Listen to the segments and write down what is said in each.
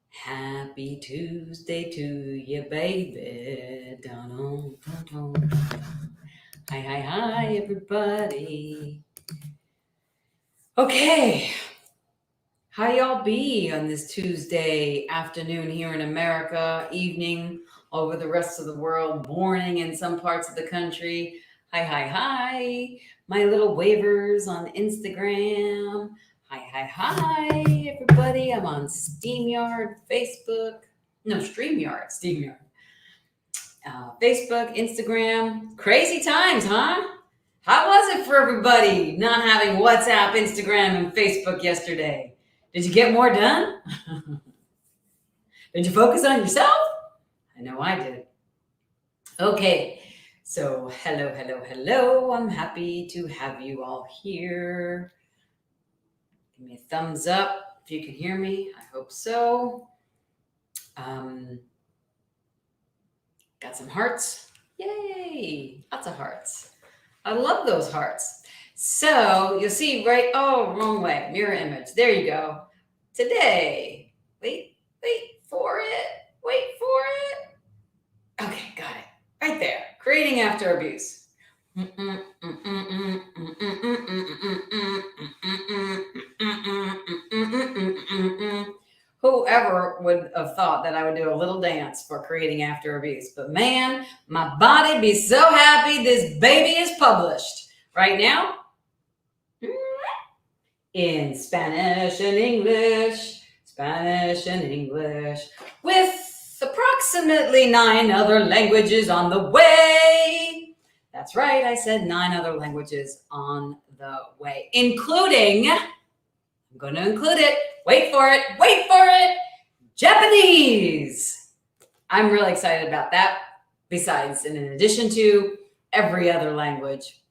Happy Tuesday to you, baby. Dun-dun, dun-dun, dun-dun. Hi, hi, hi, everybody. Okay, how y'all be on this Tuesday afternoon here in America, evening over the rest of the world, morning in some parts of the country? Hi, hi, hi, my little wavers on Instagram. Hi, hi, hi, everybody. I'm on SteamYard, Facebook. No, StreamYard. Facebook, Instagram. Crazy times, huh? How was it for everybody not having WhatsApp, Instagram, and Facebook yesterday? Did you get more done? Did you focus on yourself? I know I did. Okay, so hello, hello, hello. I'm happy to have you all here. Give me a thumbs up if you can hear me. I hope so. Got some hearts. Yay! Lots of hearts. I love those hearts. So you'll see right, oh, wrong way, mirror image. There you go. Today, wait for it. Okay, got it. Right there. Creating after abuse. Whoever would have thought that I would do a little dance for creating after abuse? But man, my body be so happy this baby is published. Right now, in Spanish and English, with approximately 9 other languages on the way. That's right, I said 9 other languages on the way, including, I'm going to include it, wait for it, Japanese. I'm really excited about that, besides and in addition to every other language.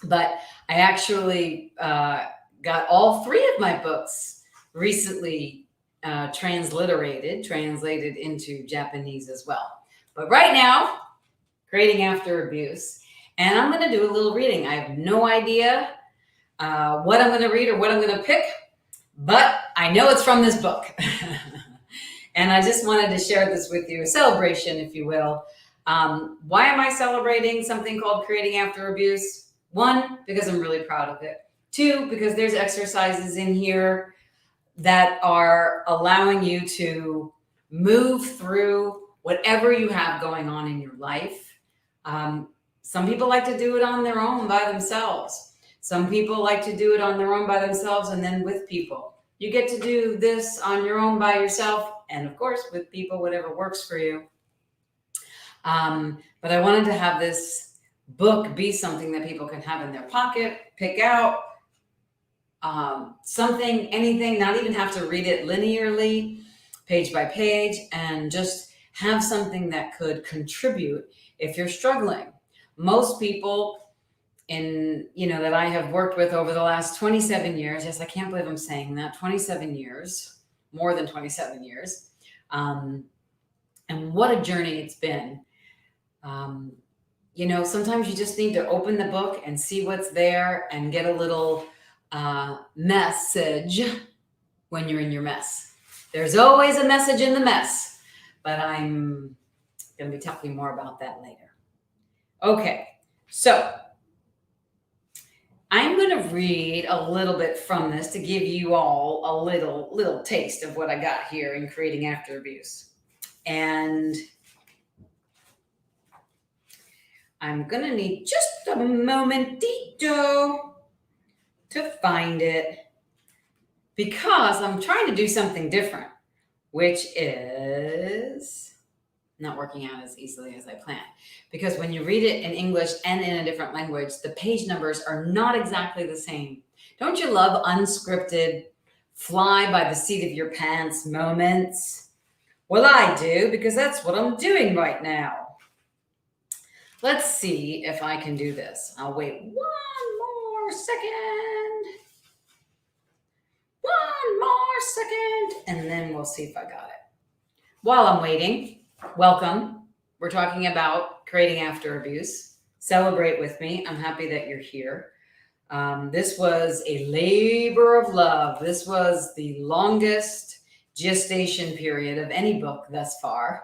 But I actually got all 3 of my books recently translated into Japanese as well. But right now, creating after abuse. And I'm going to do a little reading. I have no idea what I'm going to read or what I'm going to pick, but I know it's from this book. And I just wanted to share this with you, a celebration, if you will. Why am I celebrating something called Creating After Abuse? 1, because I'm really proud of it. 2, because there's exercises in here that are allowing you to move through whatever you have going on in your life. Some people like to do it on their own by themselves. Some people like to do it on their own by themselves and then with people. You get to do this on your own by yourself and, of course, with people, whatever works for you. But I wanted to have this book be something that people can have in their pocket, pick out something, anything, not even have to read it linearly, page by page, and just have something that could contribute if you're struggling. Most people that I have worked with over the last 27 years, yes, I can't believe I'm saying that, 27 years, more than 27 years, and what a journey it's been. Sometimes you just need to open the book and see what's there and get a little message when you're in your mess. There's always a message in the mess, but I'm going to be talking more about that later. Okay, so I'm going to read a little bit from this to give you all a little taste of what I got here in Creating After Abuse. And I'm going to need just a momentito to find it because I'm trying to do something different, which is not working out as easily as I planned. Because when you read it in English and in a different language, the page numbers are not exactly the same. Don't you love unscripted, fly by the seat of your pants moments? Well, I do, because that's what I'm doing right now. Let's see if I can do this. I'll wait 1 more second. 1 more second, and then we'll see if I got it. While I'm waiting, welcome. We're talking about creating after abuse. Celebrate with me. I'm happy that you're here. This was a labor of love. This was the longest gestation period of any book thus far,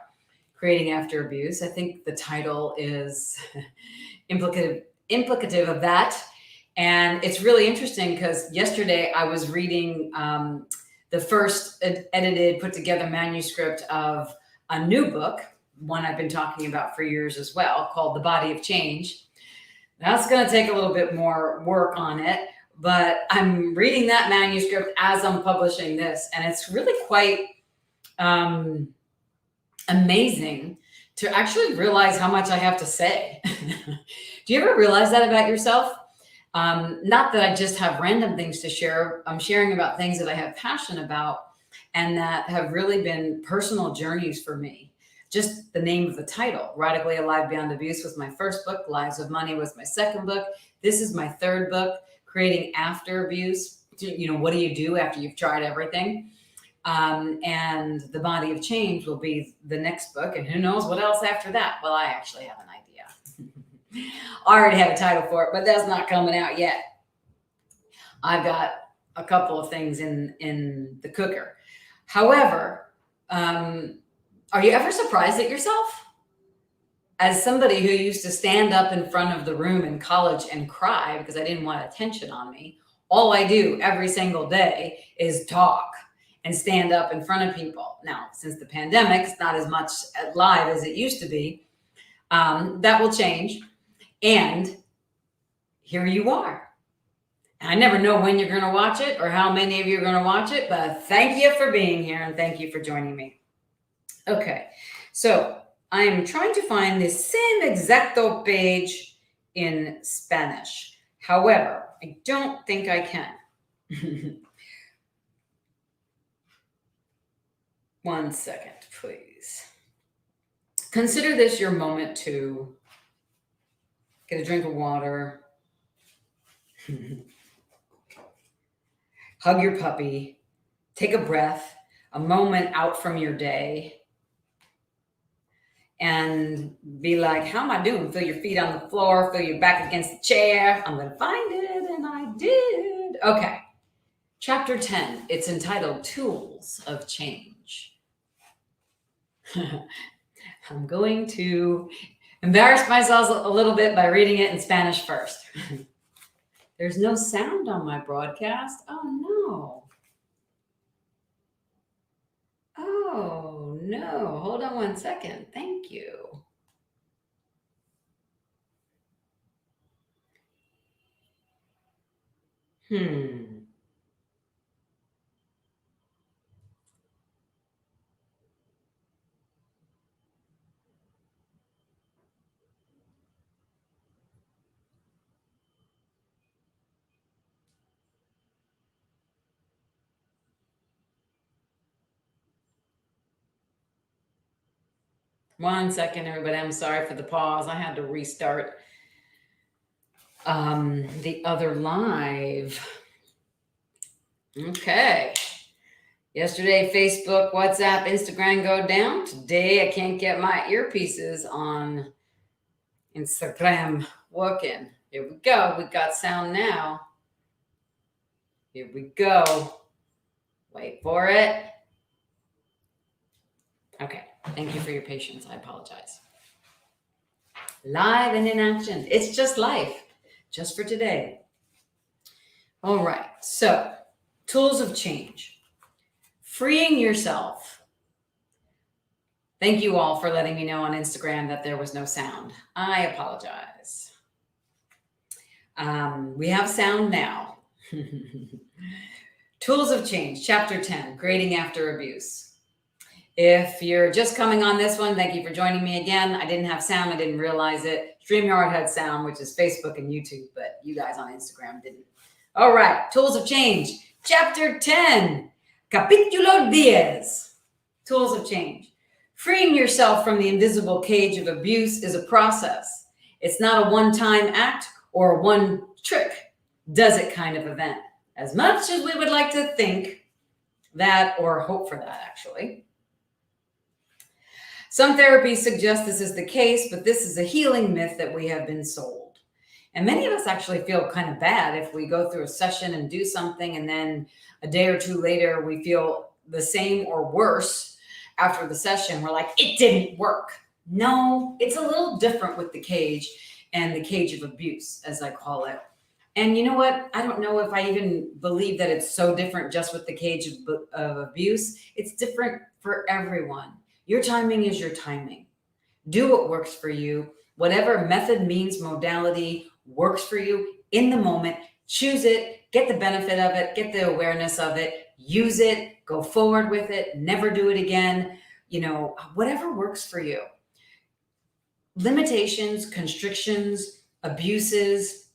Creating After Abuse. I think the title is implicative of that. And it's really interesting because yesterday I was reading the first edited, put together manuscript of a new book, one I've been talking about for years as well, called The Body of Change. That's going to take a little bit more work on it, but I'm reading that manuscript as I'm publishing this, and it's really quite amazing to actually realize how much I have to say. Do you ever realize that about yourself? Not that I just have random things to share. I'm sharing about things that I have passion about and that have really been personal journeys for me. Just the name of the title, Radically Alive Beyond Abuse, was my first book. Lives of Money was my second book. This is my third book, Creating After Abuse. What do you do after you've tried everything? And The Body of Change will be the next book. And who knows what else after that? Well, I actually have an idea. I already have a title for it, but that's not coming out yet. I've got a couple of things in the cooker. However, are you ever surprised at yourself? As somebody who used to stand up in front of the room in college and cry because I didn't want attention on me, all I do every single day is talk and stand up in front of people. Now, since the pandemic, it's not as much live as it used to be. That will change. And here you are. And I never know when you're going to watch it or how many of you are going to watch it, but thank you for being here and thank you for joining me. Okay, so I'm trying to find the same exacto page in Spanish. However, I don't think I can. One second, please. Consider this your moment to get a drink of water, hug your puppy, take a breath, a moment out from your day, and be like, how am I doing? Feel your feet on the floor, feel your back against the chair. I'm going to find it, and I did. Okay. Chapter 10, it's entitled Tools of Change. I'm going to embarrass myself a little bit by reading it in Spanish first. There's no sound on my broadcast. Oh, no. Oh, no. Hold on one second. Thank you. One second, everybody. I'm sorry for the pause. I had to restart the other live. Okay. Yesterday, Facebook, WhatsApp, Instagram go down. Today, I can't get my earpieces on Instagram working. Here we go. We got sound now. Here we go. Wait for it. Okay. Thank you for your patience. I apologize. Live and in action. It's just life. Just for today. All right. So, tools of change. Freeing yourself. Thank you all for letting me know on Instagram that there was no sound. I apologize. We have sound now. Tools of Change, Chapter 10, Creating After Abuse. If you're just coming on this one, thank you for joining me again. I didn't have sound. I didn't realize it. StreamYard had sound, which is Facebook and YouTube, but you guys on Instagram didn't. All right, Tools of Change, Chapter 10, Capítulo 10, Tools of Change. Freeing yourself from the invisible cage of abuse is a process. It's not a one-time act or a one-trick does it kind of event. As much as we would like to think that or hope for that, actually. Some therapies suggest this is the case, but this is a healing myth that we have been sold. And many of us actually feel kind of bad if we go through a session and do something, and then a day or two later, we feel the same or worse after the session. We're like, it didn't work. No, it's a little different with the cage and the cage of abuse, as I call it. And you know what? I don't know if I even believe that it's so different just with the cage of abuse. It's different for everyone. Your timing is your timing. Do what works for you. Whatever method, means, modality works for you in the moment. Choose it, get the benefit of it, get the awareness of it, use it, go forward with it, never do it again. You know, whatever works for you. Limitations, constrictions, abuses,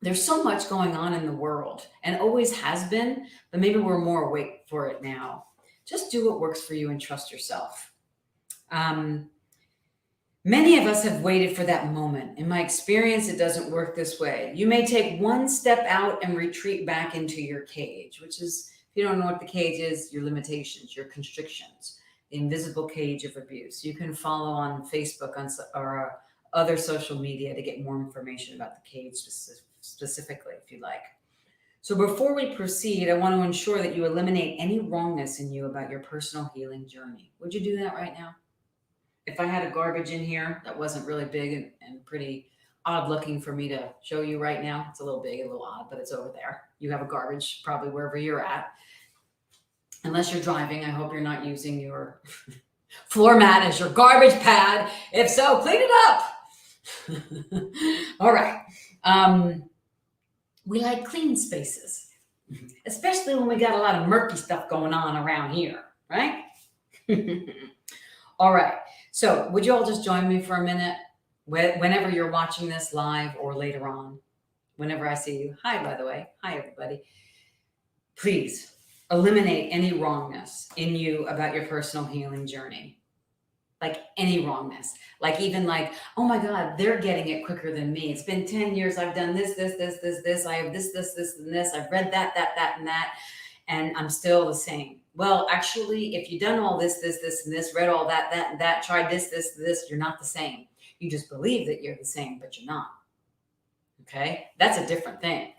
there's so much going on in the world and always has been, but maybe we're more awake for it now. Just do what works for you and trust yourself. Many of us have waited for that moment. In my experience, it doesn't work this way. You may take one step out and retreat back into your cage, which is, if you don't know what the cage is, your limitations, your constrictions, the invisible cage of abuse. You can follow on Facebook or other social media to get more information about the cage specifically, if you like. So before we proceed, I want to ensure that you eliminate any wrongness in you about your personal healing journey. Would you do that right now? If I had a garbage in here that wasn't really big and pretty odd looking for me to show you right now, it's a little big, a little odd, but it's over there. You have a garbage probably wherever you're at. Unless you're driving, I hope you're not using your floor mat as your garbage pad. If so, clean it up. All right. We like clean spaces, especially when we got a lot of murky stuff going on around here, right? All right. So would you all just join me for a minute? Whenever you're watching this live or later on, whenever I see you. Hi, by the way. Hi, everybody. Please eliminate any wrongness in you about your personal healing journey. Like any wrongness. Like even like, oh my God, they're getting it quicker than me. It's been 10 years. I've done this. I have this, and this. I've read that, and that. And I'm still the same. Well, actually, if you've done all this, and this, read all that, and that, tried this, you're not the same. You just believe that you're the same, but you're not. Okay? That's a different thing.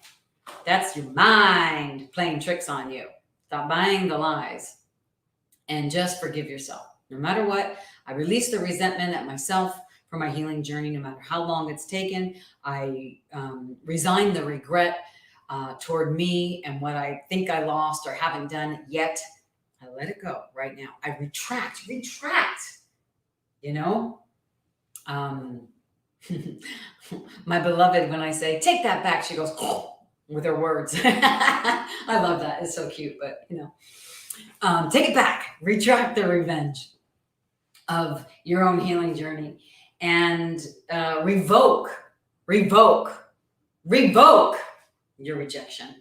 That's your mind playing tricks on you. Stop buying the lies and just forgive yourself. No matter what, I release the resentment at myself for my healing journey, no matter how long it's taken. I resign the regret toward me and what I think I lost or haven't done yet. I let it go right now. I retract, you know? My beloved, when I say, take that back, she goes, oh, with her words. I love that. It's so cute, but you know, take it back, retract the revenge of your own healing journey and revoke your rejection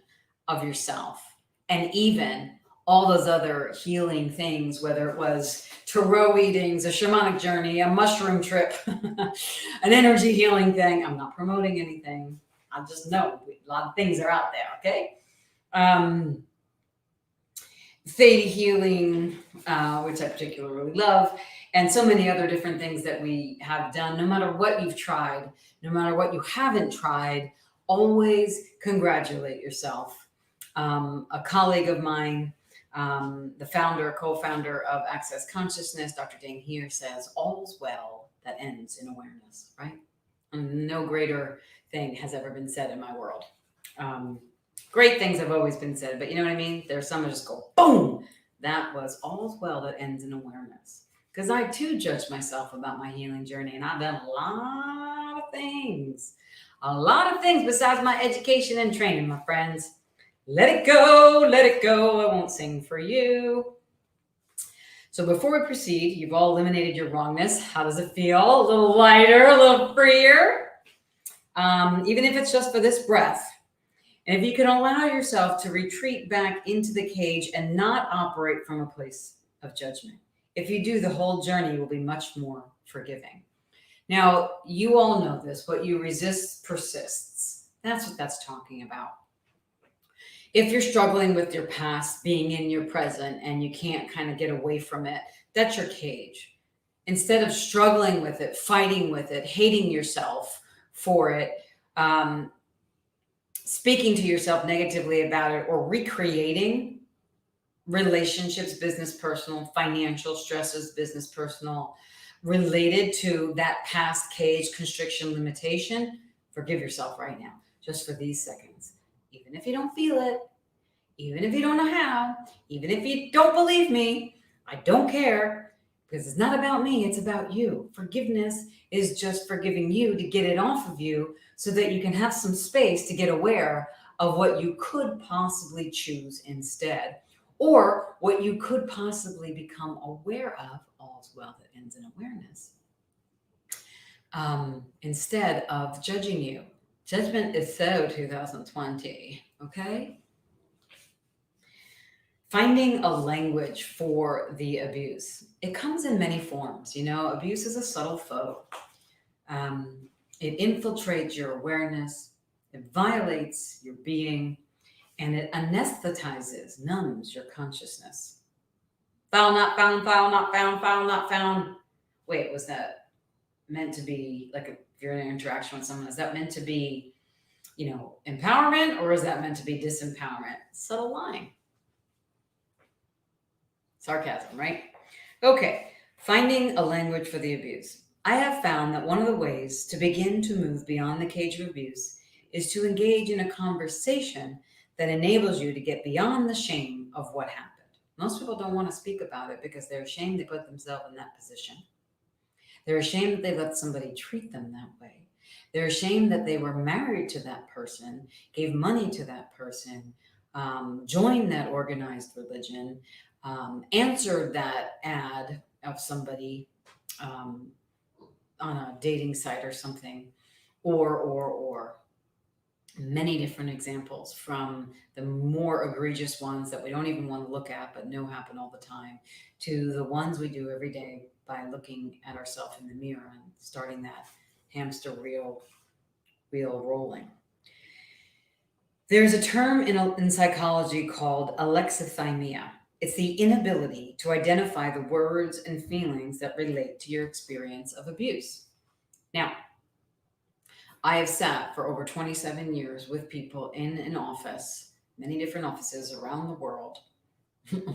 of yourself and even all those other healing things, whether it was tarot readings, a shamanic journey, a mushroom trip, an energy healing thing. I'm not promoting anything. I just know a lot of things are out there, okay? Theta healing, which I particularly love, and so many other different things that we have done. No matter what you've tried, no matter what you haven't tried, always congratulate yourself. A colleague of mine, the co-founder of Access Consciousness, Dr. Dane Here, says, all's well that ends in awareness, right? And no greater thing has ever been said in my world. Great things have always been said, but you know what I mean? There's some that just go, boom! That was all's well that ends in awareness. Because I too judge myself about my healing journey, and I've done a lot of things besides my education and training, my friends. Let it go, I won't sing for you. So before we proceed, you've all eliminated your wrongness. How does it feel? A little lighter, a little freer? Even if it's just for this breath. And if you can allow yourself to retreat back into the cage and not operate from a place of judgment. If you do, the whole journey will be much more forgiving. Now, you all know this. What you resist persists. That's what that's talking about. If you're struggling with your past being in your present and you can't kind of get away from it, that's your cage. Instead of struggling with it, fighting with it, hating yourself for it, speaking to yourself negatively about it, or recreating relationships, business, personal, financial stresses, business, personal, related to that past cage, constriction, limitation, forgive yourself right now, just for these seconds. Even if you don't feel it, even if you don't know how, even if you don't believe me, I don't care, because it's not about me, it's about you. Forgiveness is just forgiving you to get it off of you so that you can have some space to get aware of what you could possibly choose instead, or what you could possibly become aware of. All's well that ends in awareness. Instead of judging you. Judgment is so 2020, okay? Finding a language for the abuse. It comes in many forms. Abuse is a subtle foe. It infiltrates your awareness, it violates your being, and it anesthetizes, numbs your consciousness. Foul, not found, foul, not found, foul, not found. Wait, was that meant to be, like, if you're in an interaction with someone, is that meant to be, empowerment, or is that meant to be disempowerment? Subtle line. Sarcasm, right? Okay, finding a language for the abuse. I have found that one of the ways to begin to move beyond the cage of abuse is to engage in a conversation that enables you to get beyond the shame of what happened. Most people don't want to speak about it because they're ashamed they put themselves in that position. They're ashamed that they let somebody treat them that way. They're ashamed that they were married to that person, gave money to that person, joined that organized religion, answered that ad of somebody on a dating site or something, or many different examples, from the more egregious ones that we don't even want to look at but know happen all the time, to the ones we do every day by looking at ourselves in the mirror and starting that hamster wheel rolling. There's a term in psychology called alexithymia. It's the inability to identify the words and feelings that relate to your experience of abuse. Now, I have sat for over 27 years with people in an office, many different offices around the world,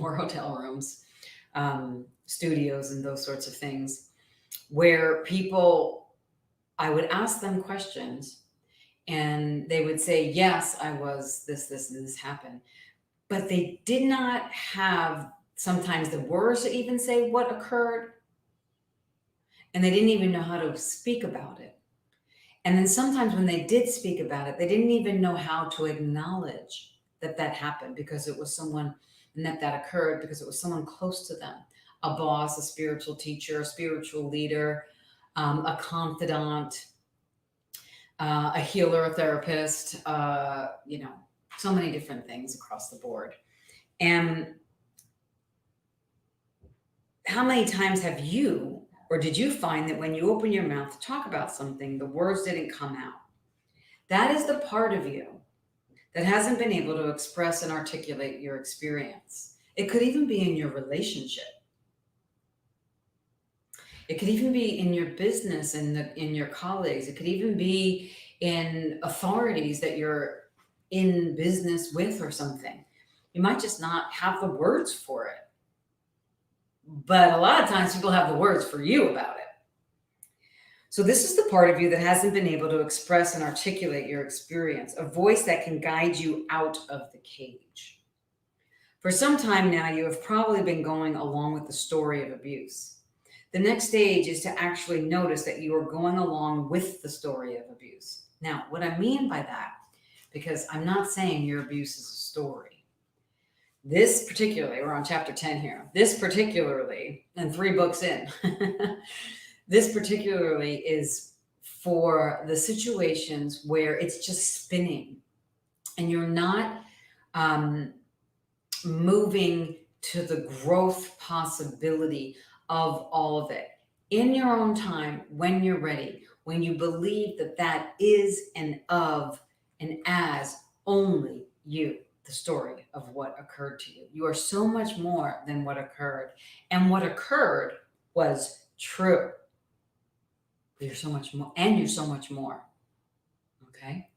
or hotel rooms, studios, and those sorts of things, where I would ask them questions and they would say, yes, I was this, and this happened. But they did not have sometimes the words to even say what occurred. And they didn't even know how to speak about it. And then sometimes when they did speak about it, they didn't even know how to acknowledge that happened, because it was someone, and that occurred because it was someone close to them, a boss, a spiritual teacher, a spiritual leader, a confidant, a healer, a therapist, so many different things across the board. And how many times have you, or did you find that when you open your mouth to talk about something, the words didn't come out? That is the part of you that hasn't been able to express and articulate your experience. It could even be in your relationship. It could even be in your business and in your colleagues. It could even be in authorities that you're in business with or something. You might just not have the words for it. But a lot of times people have the words for you about it. So this is the part of you that hasn't been able to express and articulate your experience, a voice that can guide you out of the cage. For some time now, you have probably been going along with the story of abuse. The next stage is to actually notice that you are going along with the story of abuse. Now, what I mean by that, because I'm not saying your abuse is a story. This particularly, we're on chapter 10 here, this particularly, and 3 books in, this particularly is for the situations where it's just spinning and you're not moving to the growth possibility of all of it in your own time, when you're ready, when you believe that is and of and as only you, the story of what occurred to you. You are so much more than what occurred, and what occurred was true. You're so much more, and you're so much more. Okay?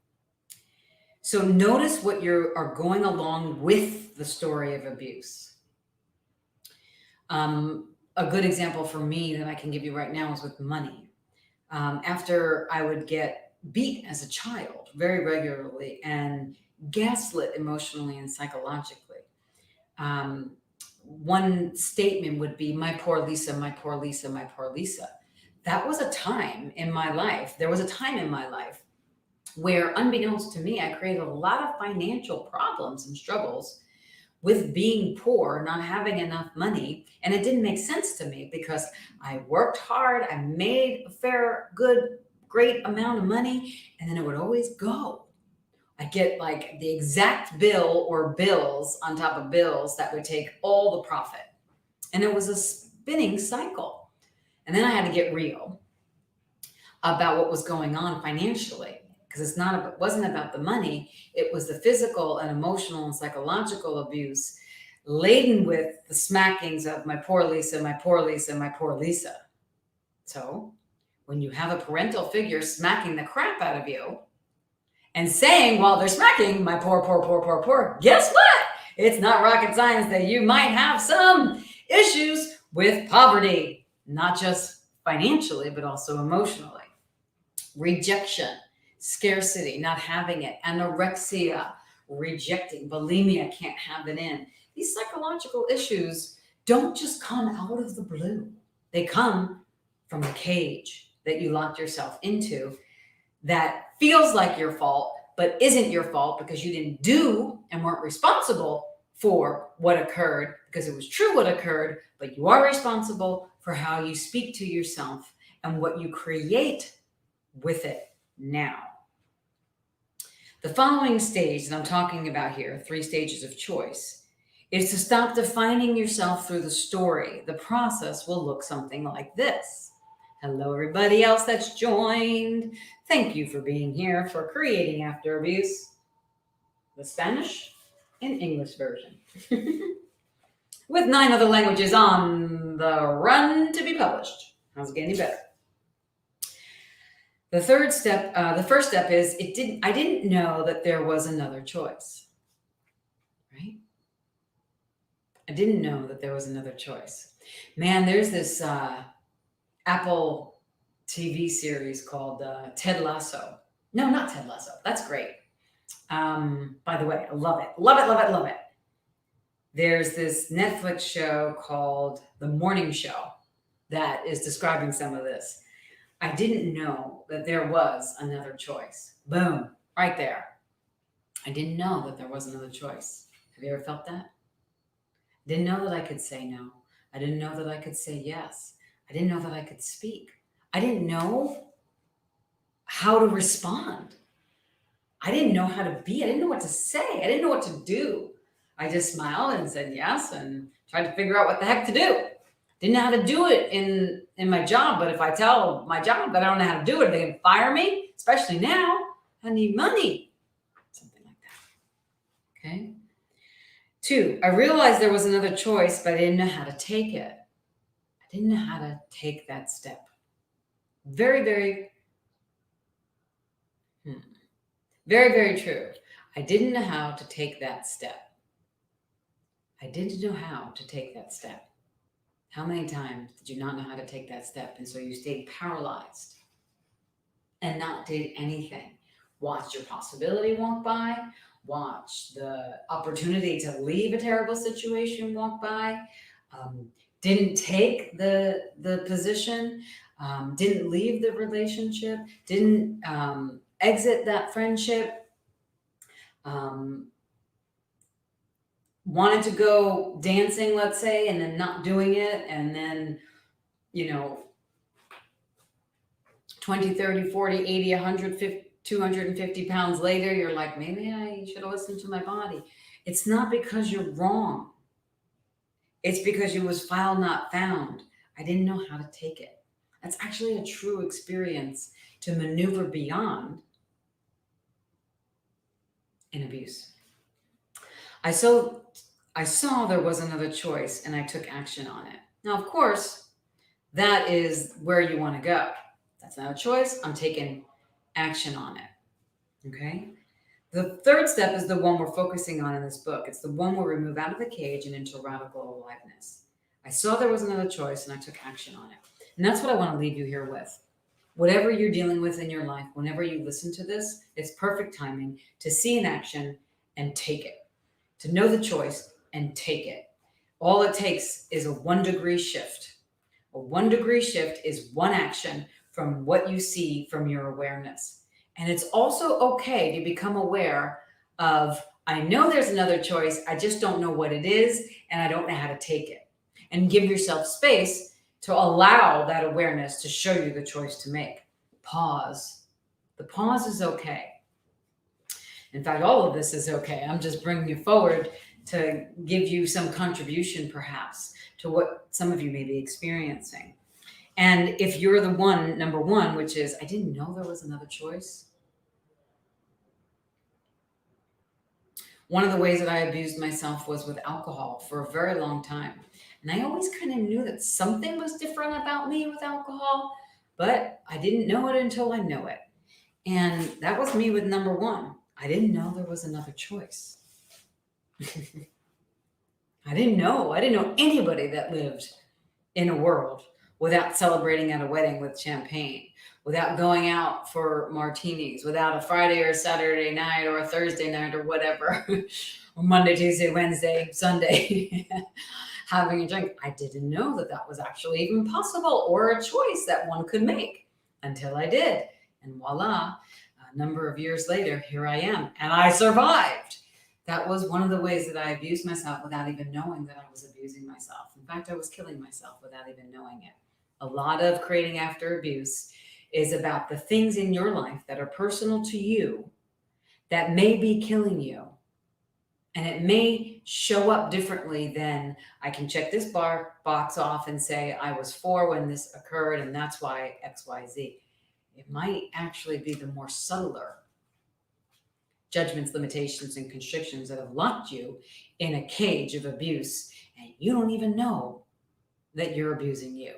So notice what you are going along with the story of abuse. A good example for me that I can give you right now is with money. After I would get beat as a child very regularly and gaslit emotionally and psychologically, um, one statement would be, my poor Lisa, my poor Lisa, my poor Lisa. That was a time in my life. There was a time in my life where, unbeknownst to me, I created a lot of financial problems and struggles with being poor, not having enough money. And it didn't make sense to me because I worked hard, I made a fair, good, great amount of money, and then it would always go. I'd get like the exact bill or bills on top of bills that would take all the profit. And it was a spinning cycle. And then I had to get real about what was going on financially, because it wasn't about the money. It was the physical and emotional and psychological abuse laden with the smackings of my poor Lisa, my poor Lisa, my poor Lisa. So when you have a parental figure smacking the crap out of you and saying while they're smacking, my poor, poor, poor, poor, poor, guess what? It's not rocket science that you might have some issues with poverty, not just financially, but also emotionally. Rejection, scarcity, not having it, anorexia, rejecting, bulimia, can't have it in. These psychological issues don't just come out of the blue. They come from the cage that you locked yourself into that feels like your fault, but isn't your fault because you didn't do and weren't responsible for what occurred, because it was true what occurred, but you are responsible for how you speak to yourself and what you create with it now. The following stage that I'm talking about here, 3 stages of choice, is to stop defining yourself through the story. The process will look something like this. Hello, everybody else that's joined. Thank you for being here for Creating After Abuse, the Spanish and English version, with 9 other languages on the run to be published. How's it getting better? The first step is I didn't know that there was another choice, right? I didn't know that there was another choice. Man, there's this Apple TV series called Ted Lasso. No, not Ted Lasso. That's great. By the way, I love it. Love it, love it, love it. There's this Netflix show called The Morning Show that is describing some of this. I didn't know that there was another choice. Boom, right there. I didn't know that there was another choice. Have you ever felt that? I didn't know that I could say no. I didn't know that I could say yes. I didn't know that I could speak. I didn't know how to respond. I didn't know how to be. I didn't know what to say. I didn't know what to do. I just smiled and said yes and tried to figure out what the heck to do. Didn't know how to do it in my job, but if I tell my job that I don't know how to do it, they can fire me, especially now. I need money. Something like that. Okay? 2, I realized there was another choice, but I didn't know how to take it. I didn't know how to take that step. Very, very, very, very true. I didn't know how to take that step. I didn't know how to take that step. How many times did you not know how to take that step? And so you stayed paralyzed and not did anything. Watched your possibility walk by, watched the opportunity to leave a terrible situation walk by, didn't take the position, didn't leave the relationship, didn't exit that friendship, wanted to go dancing, let's say, and then not doing it, and then 20, 30, 40, 80, 150, 250 pounds later, you're like, maybe I should have listened to my body. It's not because you're wrong. It's because you was filed not found. I didn't know how to take it. That's actually a true experience to maneuver beyond in abuse. I saw there was another choice and I took action on it. Now, of course, that is where you want to go. That's not a choice. I'm taking action on it. Okay? The 3rd step is the one we're focusing on in this book. It's the one where we move out of the cage and into radical aliveness. I saw there was another choice and I took action on it. And that's what I want to leave you here with. Whatever you're dealing with in your life, whenever you listen to this, it's perfect timing to see an action and take it, to know the choice and take it. All it takes is a 1 degree shift. A 1 degree shift is one action from what you see from your awareness. And it's also okay to become aware of, I know there's another choice, I just don't know what it is, and I don't know how to take it. And give yourself space to allow that awareness to show you the choice to make. Pause. The pause is okay. In fact, all of this is okay. I'm just bringing you forward to give you some contribution, perhaps, to what some of you may be experiencing. And if you're the one, number one, which is, I didn't know there was another choice. One of the ways that I abused myself was with alcohol for a very long time. And I always kind of knew that something was different about me with alcohol, but I didn't know it until I know it. And that was me with number one. I didn't know there was another choice. I didn't know anybody that lived in a world without celebrating at a wedding with champagne, without going out for martinis, without a Friday or Saturday night or a Thursday night or whatever, or Monday, Tuesday, Wednesday, Sunday, having a drink. I didn't know that that was actually even possible or a choice that one could make until I did. And voila, a number of years later, here I am, and I survived. That was one of the ways that I abused myself without even knowing that I was abusing myself. In fact, I was killing myself without even knowing it. A lot of creating after abuse is about the things in your life that are personal to you that may be killing you. And it may show up differently than I can check this box off and say, I was 4 when this occurred, and that's why X, Y, Z. It might actually be the more subtler judgments, limitations, and constrictions that have locked you in a cage of abuse, and you don't even know that you're abusing you.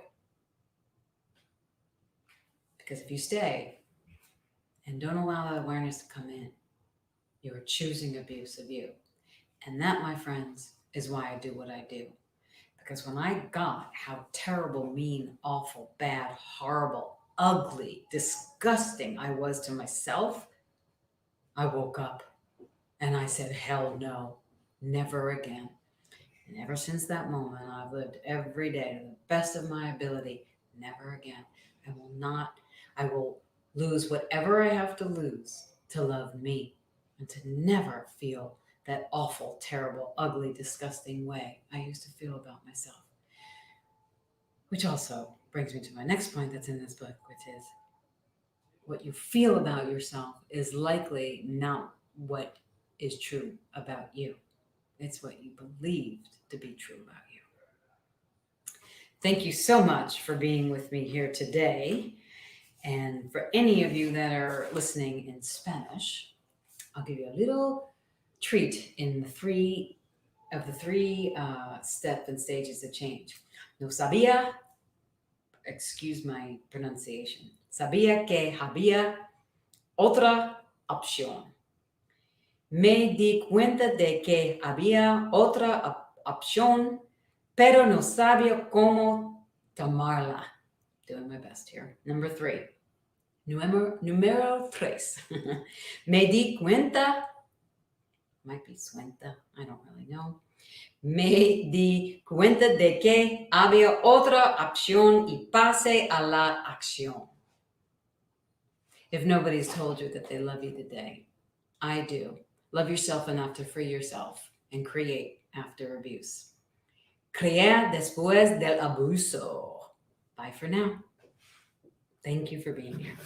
Because if you stay and don't allow that awareness to come in, you're choosing abuse of you. And that, my friends, is why I do what I do. Because when I got how terrible, mean, awful, bad, horrible, ugly, disgusting I was to myself, I woke up and I said, hell no, never again. And ever since that moment, I've lived every day to the best of my ability. Never again. I will lose whatever I have to lose to love me and to never feel that awful, terrible, ugly, disgusting way I used to feel about myself. Which also brings me to my next point that's in this book, which is what you feel about yourself is likely not what is true about you. It's what you believed to be true about you. Thank you so much for being with me here today. And for any of you that are listening in Spanish, I'll give you a little treat in the three steps and stages of change. No sabía, excuse my pronunciation, sabía que había otra opción. Me di cuenta de que había otra opción, pero no sabía cómo tomarla. Doing my best here. Number 3. Número 3. Me di cuenta, might be suenta, I don't really know. Me di cuenta de que había otra opción y pasé a la acción. If nobody's told you that they love you today, I do. Love yourself enough to free yourself and create after abuse. Crear después del abuso. Bye for now. Thank you for being here.